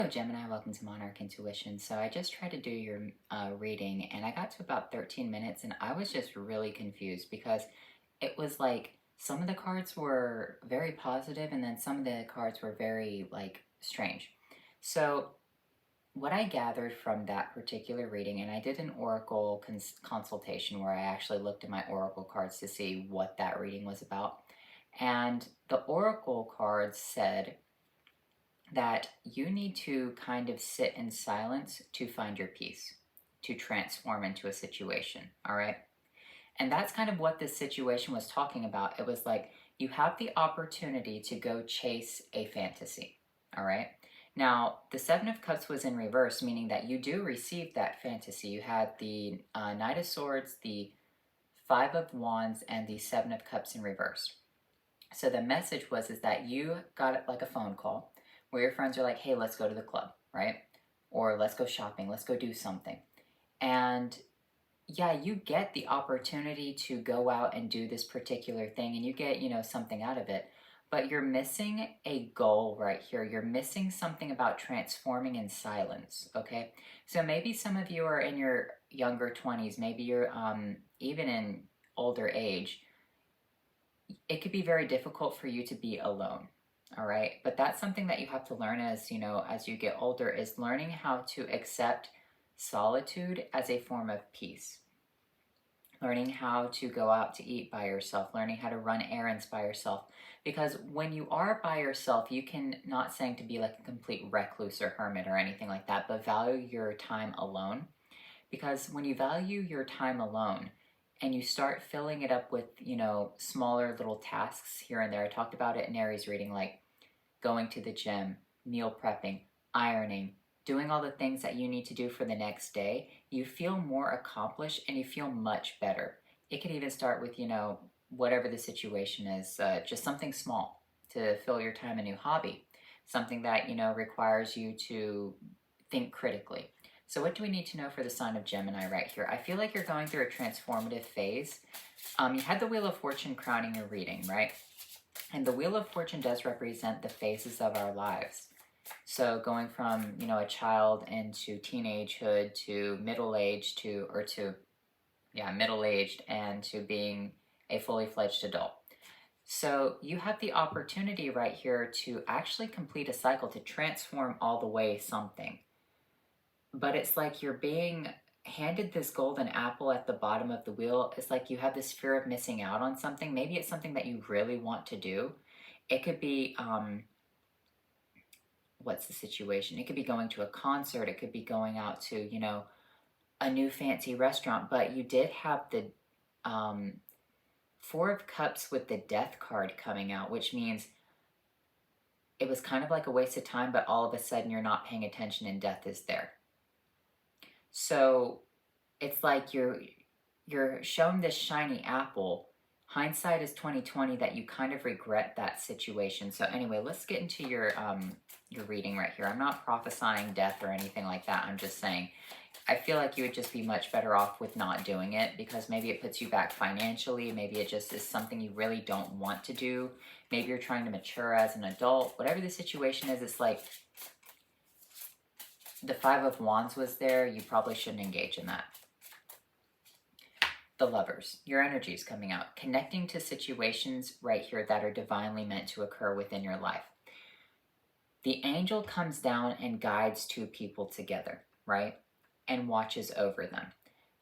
Hello Gemini, welcome to Monarch Intuition. So I just tried to do your reading and I got to about 13 minutes and I was just really confused because it was like some of the cards were very positive and then some of the cards were very strange. So what I gathered from that particular reading, and I did an oracle consultation where I actually looked at my oracle cards to see what that reading was about. And the oracle cards said that you need to kind of sit in silence to find your peace, to transform into a situation, all right? And that's kind of what this situation was talking about. It was like you have the opportunity to go chase a fantasy, all right? Now, the Seven of Cups was in reverse, meaning that you do receive that fantasy. You had the Knight of Swords, the Five of Wands, and the Seven of Cups in reverse. So the message was is that you got like a phone call where your friends are like, hey, let's go to the club, right? Or let's go shopping, let's go do something. And yeah, you get the opportunity to go out and do this particular thing and you get, something out of it. But you're missing a goal right here. You're missing something about transforming in silence, okay? So maybe some of you are in your younger 20s, maybe you're even in older age. It could be very difficult for you to be alone, all right? But that's something that you have to learn as you get older, is learning how to accept solitude as a form of peace. Learning how to go out to eat by yourself, learning how to run errands by yourself. Because when you are by yourself, you can, not saying to be like a complete recluse or hermit or anything like that, but value your time alone. Because when you value your time alone, and you start filling it up with, smaller little tasks here and there. I talked about it in Aries reading, like going to the gym, meal prepping, ironing, doing all the things that you need to do for the next day. You feel more accomplished and you feel much better. It could even start with, whatever the situation is, just something small to fill your time, a new hobby, something that, requires you to think critically. So what do we need to know for the sign of Gemini right here? I feel like you're going through a transformative phase. You had the Wheel of Fortune crowning your reading, right? And the Wheel of Fortune does represent the phases of our lives. So going from, a child into teenagehood to middle-aged middle-aged and to being a fully fledged adult. So you have the opportunity right here to actually complete a cycle, to transform all the way something. But it's like you're being handed this golden apple at the bottom of the wheel. It's like you have this fear of missing out on something. Maybe it's something that you really want to do. It could be, what's the situation? It could be going to a concert. It could be going out to, a new fancy restaurant. But you did have the Four of Cups with the Death card coming out, which means it was kind of like a waste of time, but all of a sudden you're not paying attention and death is there. So it's like you're shown this shiny apple. Hindsight is 2020, that you kind of regret that situation. So anyway, let's get into your reading right here. I'm not prophesying death or anything like that. I'm just saying I feel like you would just be much better off with not doing it, because maybe it puts you back financially. Maybe it just is something you really don't want to do. Maybe you're trying to mature as an adult. Whatever the situation is, it's like the Five of Wands was there. You probably shouldn't engage in that. The Lovers, your energy is coming out. Connecting to situations right here that are divinely meant to occur within your life. The angel comes down and guides two people together, right? And watches over them.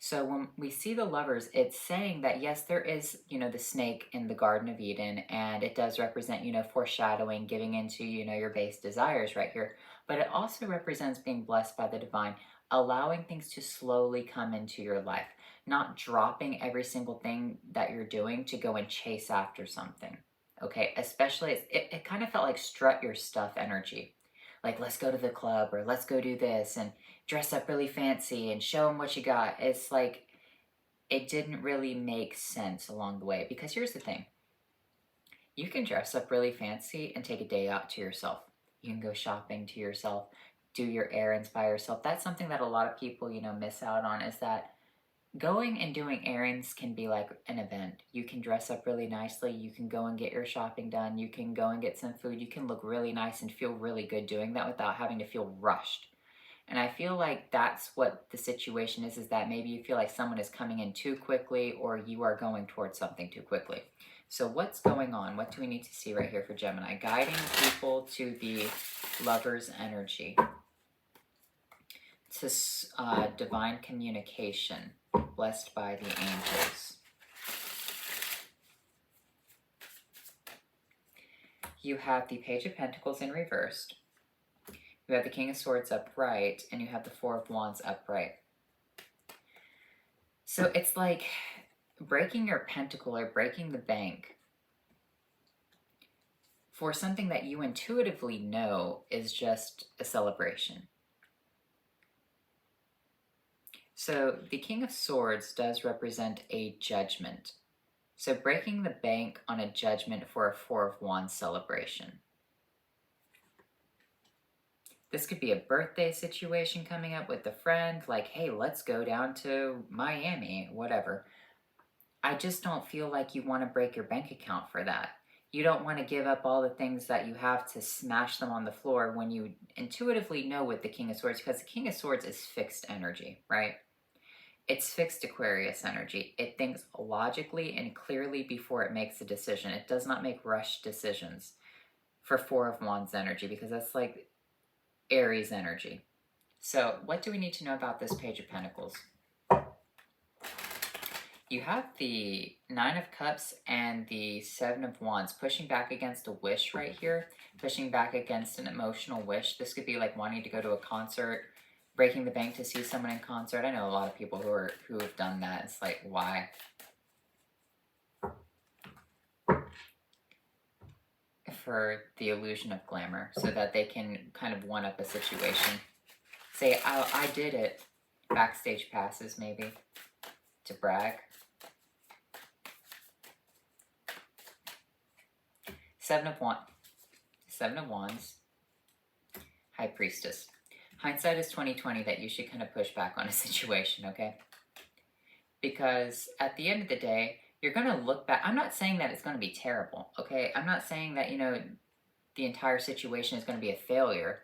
So when we see the Lovers, it's saying that yes, there is, the snake in the Garden of Eden, and it does represent, foreshadowing, giving into, your base desires right here. But it also represents being blessed by the divine, allowing things to slowly come into your life, not dropping every single thing that you're doing to go and chase after something. Okay, especially, it kind of felt like strut your stuff energy. Like, let's go to the club, or let's go do this, and dress up really fancy and show them what you got. It's like, it didn't really make sense along the way. Because here's the thing. You can dress up really fancy and take a day out to yourself. You can go shopping to yourself, do your errands by yourself. That's something that a lot of people, miss out on, is that going and doing errands can be like an event. You can dress up really nicely. You can go and get your shopping done. You can go and get some food. You can look really nice and feel really good doing that without having to feel rushed. And I feel like that's what the situation is that maybe you feel like someone is coming in too quickly or you are going towards something too quickly. So what's going on? What do we need to see right here for Gemini? Guiding people to the lover's energy, to divine communication, blessed by the angels. You have the Page of Pentacles in reversed. You have the King of Swords upright, and you have the Four of Wands upright. So it's like breaking your pentacle or breaking the bank for something that you intuitively know is just a celebration. So the King of Swords does represent a judgment. So breaking the bank on a judgment for a Four of Wands celebration. This could be a birthday situation coming up with a friend, like, hey, let's go down to Miami, whatever. I just don't feel like you want to break your bank account for that. You don't want to give up all the things that you have to smash them on the floor when you intuitively know with the King of Swords, because the King of Swords is fixed energy, right? It's fixed Aquarius energy. It thinks logically and clearly before it makes a decision. It does not make rushed decisions for Four of Wands energy, because that's like Aries energy. So what do we need to know about this Page of Pentacles? You have the Nine of Cups and the Seven of Wands pushing back against a wish right here, pushing back against an emotional wish. This could be like wanting to go to a concert, breaking the bank to see someone in concert. I know a lot of people who have done that. It's like, why? For the illusion of glamour, so that they can kind of one up a situation. Say, I did it. Backstage passes, maybe, to brag. Seven of Wands, High Priestess. Hindsight is 20/20 that you should kind of push back on a situation, okay? Because at the end of the day, you're going to look back. I'm not saying that it's going to be terrible, okay? I'm not saying that, the entire situation is going to be a failure.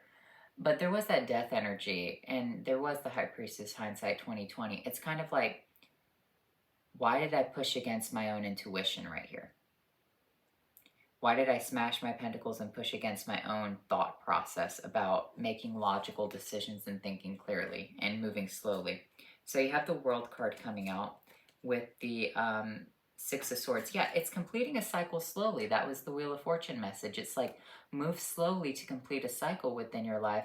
But there was that death energy, and there was the High Priestess Hindsight 20/20. It's kind of like, why did I push against my own intuition right here? Why did I smash my pentacles and push against my own thought process about making logical decisions and thinking clearly and moving slowly? So you have the World card coming out with the Six of Swords. Yeah, it's completing a cycle slowly. That was the Wheel of Fortune message. It's like, move slowly to complete a cycle within your life.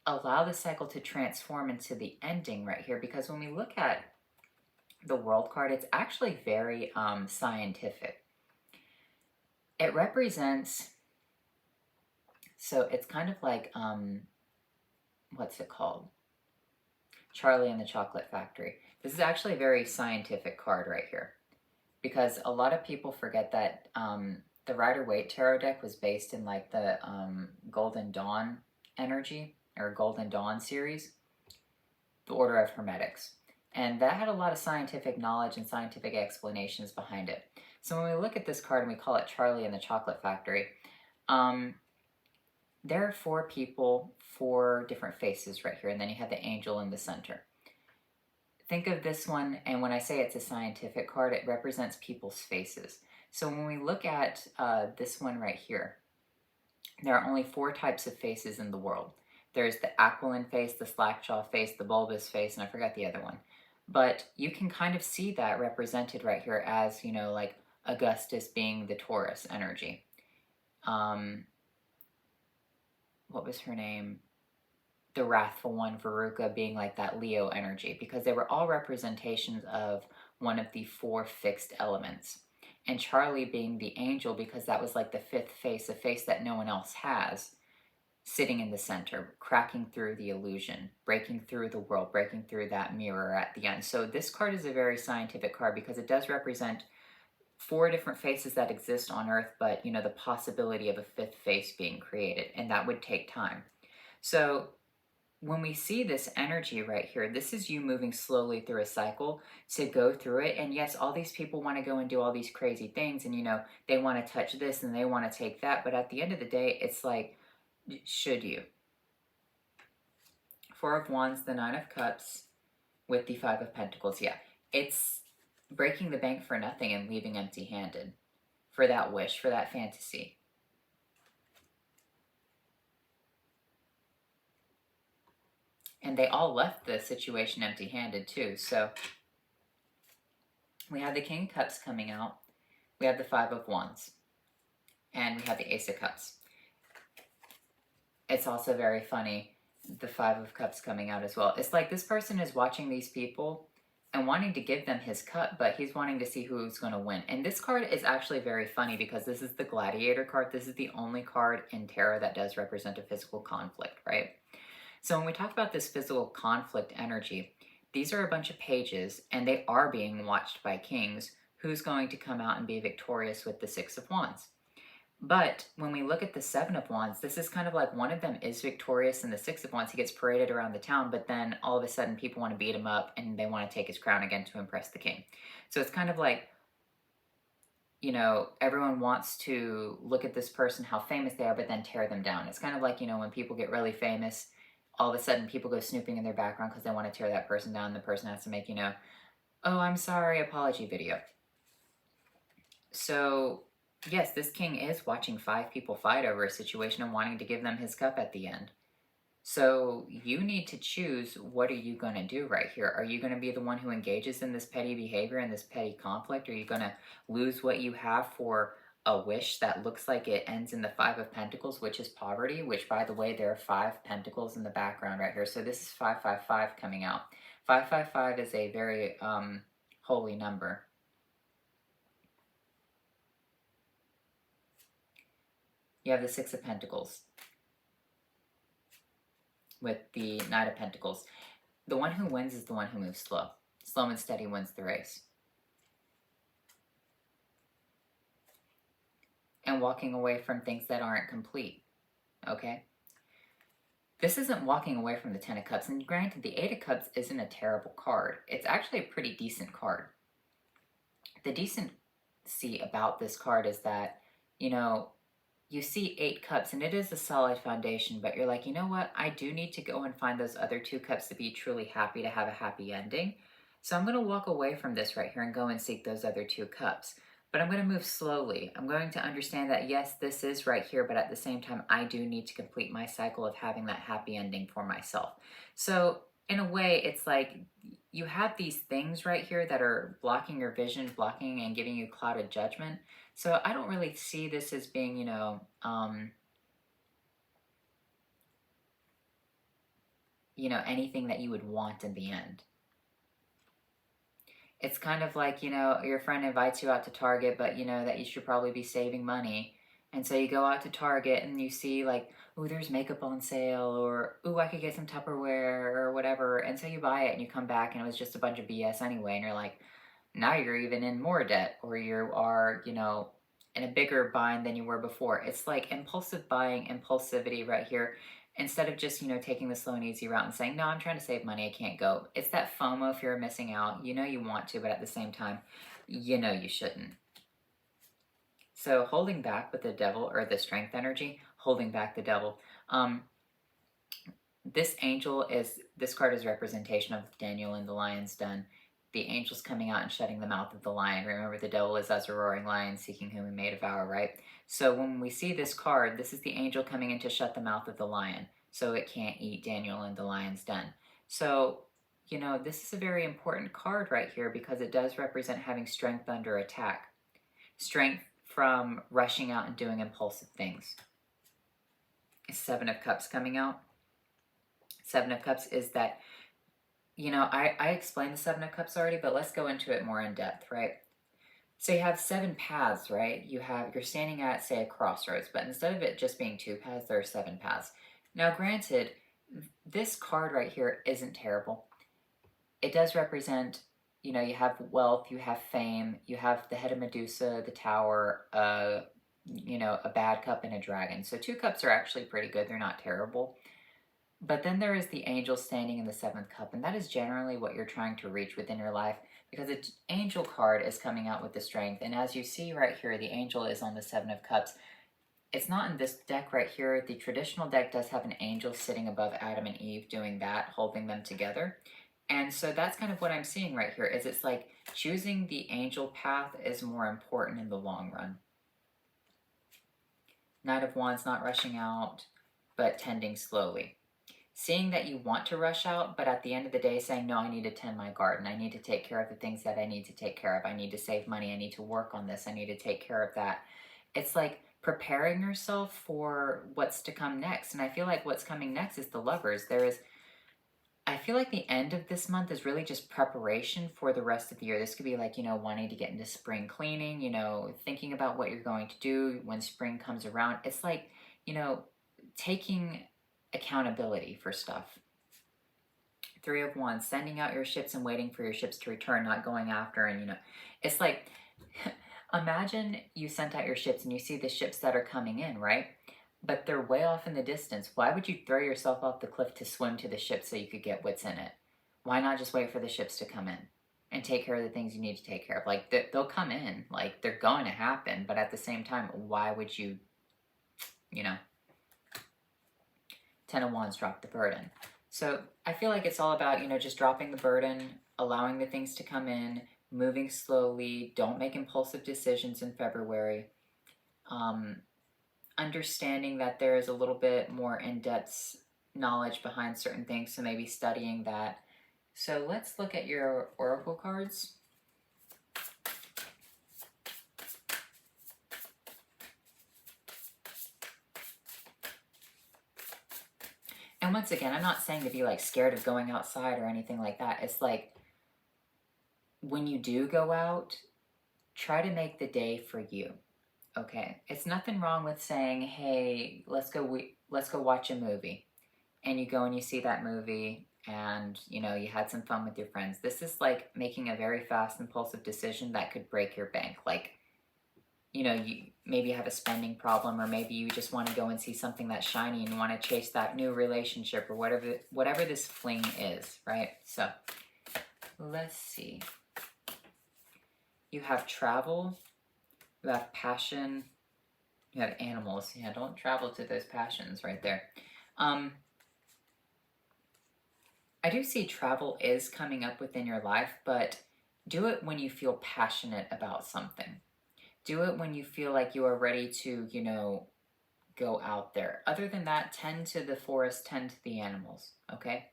Allow the cycle to transform into the ending right here. Because when we look at the World card, it's actually very scientific. It represents, so it's kind of like, what's it called? Charlie and the Chocolate Factory. This is actually a very scientific card right here, because a lot of people forget that the Rider-Waite Tarot deck was based in like the Golden Dawn energy, or Golden Dawn series, the Order of Hermetics. And that had a lot of scientific knowledge and scientific explanations behind it. So when we look at this card and we call it Charlie and the Chocolate Factory, there are four people, four different faces right here, and then you have the angel in the center. Think of this one, and when I say it's a scientific card, it represents people's faces. So when we look at this one right here, there are only four types of faces in the world. There's the aquiline face, the slack-jaw face, the bulbous face, and I forgot the other one. But you can kind of see that represented right here as, like Augustus being the Taurus energy. What was her name? The wrathful one, Veruca, being like that Leo energy, because they were all representations of one of the four fixed elements. And Charlie being the angel, because that was like the fifth face, a face that no one else has, sitting in the center, cracking through the illusion, breaking through the world, breaking through that mirror at the end. So this card is a very scientific card because it does represent four different faces that exist on Earth, but, the possibility of a fifth face being created, and that would take time. So when we see this energy right here, this is you moving slowly through a cycle to go through it. And yes, all these people want to go and do all these crazy things, and they want to touch this and they want to take that. But at the end of the day, it's like, should you? Four of Wands, the Nine of Cups with the Five of Pentacles. Yeah, it's breaking the bank for nothing and leaving empty-handed for that wish, for that fantasy. And they all left the situation empty-handed too. So we have the King of Cups coming out. We have the Five of Wands. And we have the Ace of Cups. It's also very funny, the Five of Cups coming out as well. It's like this person is watching these people and wanting to give them his cup, but he's wanting to see who's going to win. And this card is actually very funny because this is the Gladiator card. This is the only card in tarot that does represent a physical conflict, right? So when we talk about this physical conflict energy, these are a bunch of pages, and they are being watched by kings. Who's going to come out and be victorious with the Six of Wands? But when we look at the Seven of Wands, this is kind of like one of them is victorious, and the Six of Wands, he gets paraded around the town, but then all of a sudden people want to beat him up and they want to take his crown again to impress the king. So it's kind of like, everyone wants to look at this person, how famous they are, but then tear them down. It's kind of like, when people get really famous, all of a sudden people go snooping in their background because they want to tear that person down. The person has to make, oh, I'm sorry, apology video. So yes, this king is watching 5 people fight over a situation and wanting to give them his cup at the end. So you need to choose, what are you going to do right here? Are you going to be the one who engages in this petty behavior and this petty conflict? Are you going to lose what you have for a wish that looks like it ends in the Five of Pentacles, which is poverty, which, by the way, there are 5 pentacles in the background right here. So this is 555 coming out. 555 is a very holy number. You have the Six of Pentacles with the Knight of Pentacles. The one who wins is the one who moves slow. Slow and steady wins the race. And walking away from things that aren't complete, okay? This isn't walking away from the Ten of Cups. And granted, the Eight of Cups isn't a terrible card. It's actually a pretty decent card. The decency about this card is that, you see 8 cups, and it is a solid foundation, but you're like, you know what? I do need to go and find those other 2 cups to be truly happy, to have a happy ending. So I'm going to walk away from this right here and go and seek those other 2 cups. But I'm going to move slowly. I'm going to understand that, yes, this is right here, but at the same time, I do need to complete my cycle of having that happy ending for myself. So in a way, it's like you have these things right here that are blocking your vision, blocking and giving you clouded judgment. So I don't really see this as being, anything that you would want in the end. It's kind of like, your friend invites you out to Target, but that you should probably be saving money. And so you go out to Target and you see like, oh, there's makeup on sale, or, oh, I could get some Tupperware or whatever. And so you buy it and you come back and it was just a bunch of BS anyway. And you're like, now you're even in more debt, or you are, in a bigger bind than you were before. It's like impulsive buying, impulsivity right here. Instead of just, taking the slow and easy route and saying, no, I'm trying to save money, I can't go. It's that FOMO, fear of missing out. You want to, but at the same time, you shouldn't. So holding back with the devil, or the strength energy, holding back the devil. This card is representation of Daniel in the lion's den. The angel's coming out and shutting the mouth of the lion. Remember, the devil is as a roaring lion, seeking whom he may devour, right? So when we see this card, this is the angel coming in to shut the mouth of the lion, so it can't eat Daniel in the lion's den. So, this is a very important card right here because it does represent having strength under attack. Strength from rushing out and doing impulsive things. Seven of Cups coming out. Seven of Cups is that, I explained the Seven of Cups already, but let's go into it more in depth, right? So you have 7 paths, right? You're standing at, say, a crossroads, but instead of it just being 2 paths, there are 7 paths. Now, granted, this card right here isn't terrible. It does represent, you have wealth, you have fame, you have the head of Medusa, the tower, a bad cup and a dragon. So 2 cups are actually pretty good. They're not terrible. But then there is the angel standing in the seventh cup, and that is generally what you're trying to reach within your life, because the angel card is coming out with the strength. And as you see right here, the angel is on the seven of cups. It's not in this deck right here. The traditional deck does have an angel sitting above Adam and Eve doing that, holding them together. And so that's kind of what I'm seeing right here, is it's like choosing the angel path is more important in the long run. Knight of Wands, not rushing out, but tending slowly. Seeing that you want to rush out, but at the end of the day saying, no, I need to tend my garden. I need to take care of the things that I need to take care of. I need to save money. I need to work on this. I need to take care of that. It's like preparing yourself for what's to come next. And I feel like what's coming next is the Lovers. I feel like the end of this month is really just preparation for the rest of the year. This could be like, wanting to get into spring cleaning, thinking about what you're going to do when spring comes around. It's like, taking accountability for stuff. Three of Wands, sending out your ships and waiting for your ships to return, not going after. And, it's like, imagine you sent out your ships and you see the ships that are coming in, right? But they're way off in the distance. Why would you throw yourself off the cliff to swim to the ship so you could get what's in it? Why not just wait for the ships to come in and take care of the things you need to take care of? Like, they'll come in. Like, they're going to happen. But at the same time, why would you, Ten of Wands, drop the burden. So I feel like it's all about, just dropping the burden, allowing the things to come in, moving slowly. Don't make impulsive decisions in February. Understanding that there is a little bit more in-depth knowledge behind certain things, so maybe studying that. So let's look at your oracle cards. And once again, I'm not saying to be like scared of going outside or anything like that. It's like, when you do go out, try to make the day for you. Okay, it's nothing wrong with saying, hey, let's go watch a movie. And you go and you see that movie and, you had some fun with your friends. This is like making a very fast, impulsive decision that could break your bank. Like, you maybe have a spending problem, or maybe you just want to go and see something that's shiny and you want to chase that new relationship, or whatever this fling is, right? So let's see. You have travel. You have passion, you have animals. Yeah, don't travel to those passions right there. I do see travel is coming up within your life, but do it when you feel passionate about something. Do it when you feel like you are ready to, go out there. Other than that, tend to the forest, tend to the animals, okay?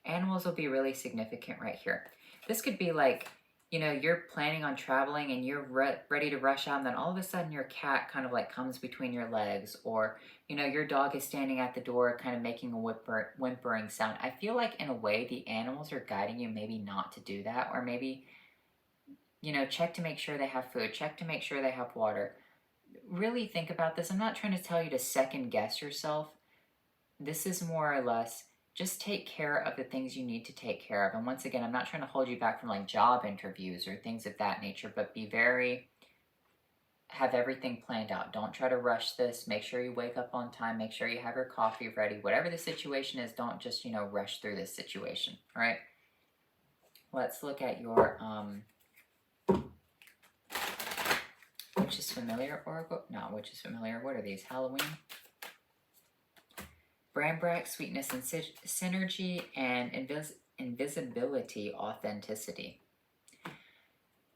Animals will be really significant right here. This could be like, you're planning on traveling and you're ready to rush out, and then all of a sudden your cat kind of like comes between your legs, or, your dog is standing at the door kind of making a whimpering sound. I feel like in a way the animals are guiding you maybe not to do that, or maybe, check to make sure they have food, check to make sure they have water. Really think about this. I'm not trying to tell you to second guess yourself. This is more or less, just take care of the things you need to take care of. And once again, I'm not trying to hold you back from like job interviews or things of that nature, but have everything planned out. Don't try to rush this. Make sure you wake up on time. Make sure you have your coffee ready. Whatever the situation is, don't just, rush through this situation. All right. Let's look at your, which is familiar oracle? No, which is familiar. What are these? Halloween? Brambrack, sweetness and synergy, and invisibility, authenticity.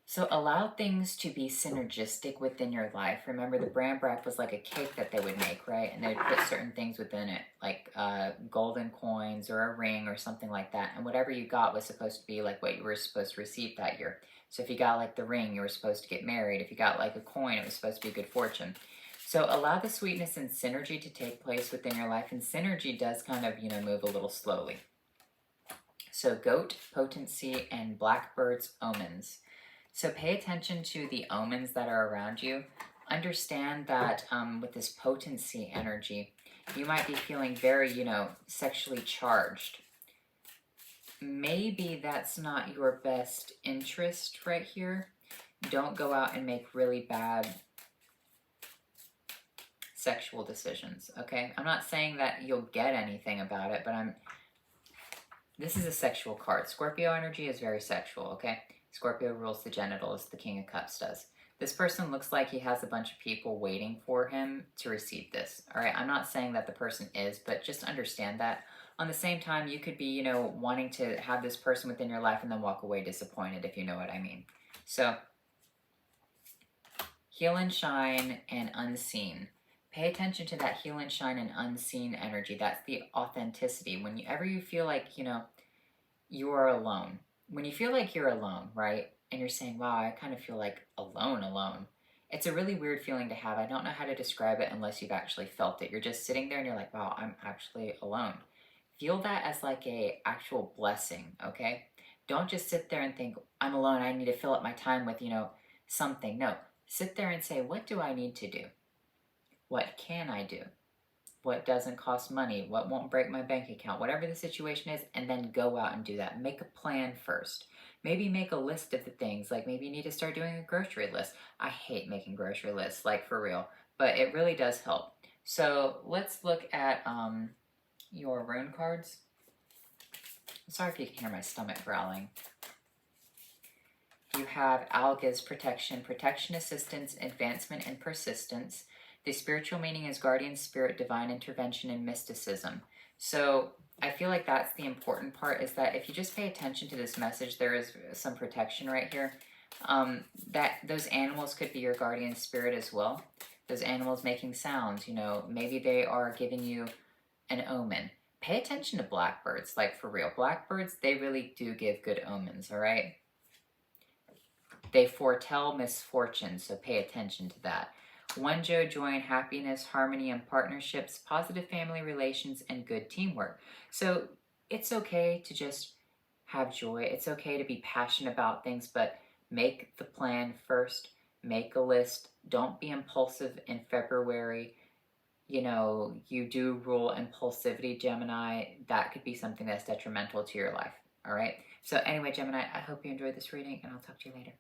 So allow things to be synergistic within your life. Remember, the brambrack was like a cake that they would make, right? And they would put certain things within it, like golden coins or a ring or something like that. And whatever you got was supposed to be like what you were supposed to receive that year. So if you got like the ring, you were supposed to get married. If you got like a coin, it was supposed to be good fortune. So allow the sweetness and synergy to take place within your life. And synergy does kind of, move a little slowly. So goat, potency, and blackbird's omens. So pay attention to the omens that are around you. Understand that with this potency energy, you might be feeling very, sexually charged. Maybe that's not your best interest right here. Don't go out and make really bad sexual decisions, okay? I'm not saying that you'll get anything about it, but this is a sexual card. Scorpio energy is very sexual, okay? Scorpio rules the genitals, the King of Cups does. This person looks like he has a bunch of people waiting for him to receive this, all right? I'm not saying that the person is, but just understand that. On the same time, you could be, you know, wanting to have this person within your life and then walk away disappointed, if you know what I mean. So, heal and shine and unseen. Pay attention to that heal and shine and unseen energy. That's the authenticity. Whenever you feel like, you know, you are alone. When you feel like you're alone, right? And you're saying, wow, I kind of feel like alone. It's a really weird feeling to have. I don't know how to describe it unless you've actually felt it. You're just sitting there and you're like, wow, I'm actually alone. Feel that as like a actual blessing, okay? Don't just sit there and think, I'm alone, I need to fill up my time with, you know, something. No, sit there and say, what do I need to do? What can I do? What doesn't cost money? What won't break my bank account? Whatever the situation is, and then go out and do that. Make a plan first. Maybe make a list of the things. Like maybe you need to start doing a grocery list. I hate making grocery lists, like for real, but it really does help. So let's look at your rune cards. Sorry if you can hear my stomach growling. You have Alga's protection, protection, assistance, advancement, and persistence. The spiritual meaning is guardian spirit, divine intervention, and mysticism. So I feel like that's the important part, is that if you just pay attention to this message, there is some protection right here. That those animals could be your guardian spirit as well. Those animals making sounds, you know, maybe they are giving you an omen. Pay attention to blackbirds, like for real. Blackbirds, they really do give good omens, all right? They foretell misfortune, so pay attention to that. One joy, joy, and happiness, harmony and partnerships, positive family relations, and good teamwork. So it's okay to just have joy. It's okay to be passionate about things, but make the plan first. Make a list. Don't be impulsive in February. You know, you do rule impulsivity, Gemini. That could be something that's detrimental to your life. All right? So anyway, Gemini, I hope you enjoyed this reading, and I'll talk to you later.